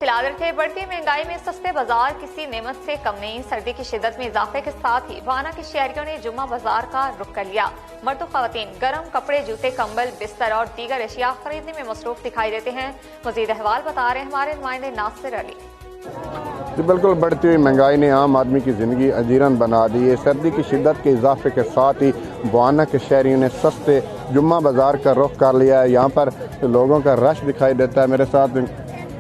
फिलहाल बढ़ती महंगाई में सस्ते बाजार किसी नेमत से कम नहीं। सर्दी की शिद्दत में इजाफे के साथ ही वाना के शहरियों ने जुम्मा बाजार का रुख कर लिया। मर्द और खवातीन गर्म कपड़े, जूते, कंबल, बिस्तर और दीगर अशिया खरीदने में मसरूफ दिखाई देते हैं। मजीद अहवाल बता रहे हैं हमारे नुमाइंदे नासिर अली। जी बिल्कुल, बढ़ती हुई महंगाई ने आम आदमी की ज़िंदगी अजीरन बना दी है। सर्दी की शिद्दत के इजाफे के साथ ही वाना के शहरियों ने सस्ते जुम्मा बाजार का रुख कर लिया है। यहाँ पर लोगों का रश दिखाई देता है। मेरे साथ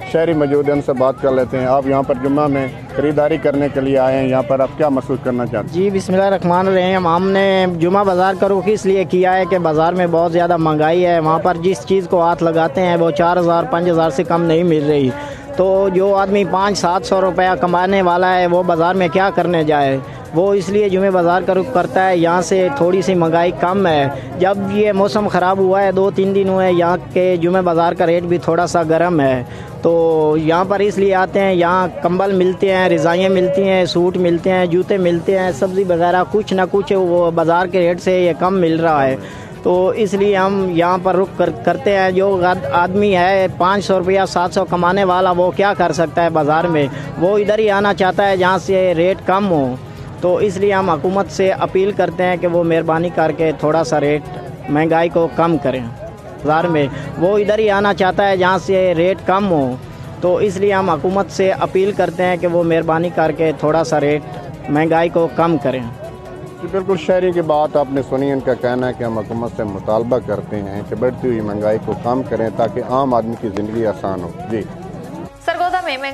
शहरी मौजूद हैं, उनसे बात कर लेते हैं। आप यहाँ पर जुम्मा में खरीदारी करने के लिए आए हैं, यहाँ पर आप क्या महसूस करना चाहते हैं? जी बिस्मिल्लाहिर्रहमानिर्रहीम। हमने जुम्मा बाजार का रुख इसलिए किया है कि बाज़ार में बहुत ज़्यादा महंगाई है। वहाँ पर जिस चीज़ को हाथ लगाते हैं वो 4,000 5,000 से कम नहीं मिल रही। तो जो आदमी 500-700 रुपया कमाने वाला है वो बाज़ार में क्या करने जाए, वो इसलिए जुमे बाज़ार का रुख करता है। यहाँ से थोड़ी सी महंगाई कम है। जब ये मौसम ख़राब हुआ है, 2-3 दिन हुए, यहाँ के जुमे बाज़ार का रेट भी थोड़ा सा गर्म है। तो यहाँ पर इसलिए आते हैं। यहाँ कंबल मिलते हैं, रज़ाइयाँ मिलती हैं, सूट मिलते हैं, जूते मिलते हैं, सब्ज़ी वगैरह कुछ ना कुछ वो बाज़ार के रेट से ये कम मिल रहा है। तो इसलिए हम यहाँ पर रुख करते हैं। जो आदमी है 500 रुपया 700 कमाने वाला, वो क्या कर सकता है बाज़ार में? वो इधर ही आना चाहता है जहाँ से रेट कम हो। तो इसलिए हम हुकूमत से अपील करते हैं कि वो मेहरबानी करके थोड़ा सा रेट महंगाई को कम करें। बाज़ार में वो इधर ही आना चाहता है जहाँ से रेट कम हो। तो इसलिए हम हुकूमत से अपील करते हैं कि वो मेहरबानी करके थोड़ा सा रेट महंगाई को कम करें। बिल्कुल, शहरी की बात आपने सुनी। उनका कहना है कि हम हुकूमत से मुतालबा करते हैं कि बढ़ती हुई महंगाई को कम करें ताकि आम आदमी की ज़िंदगी आसान हो। जी।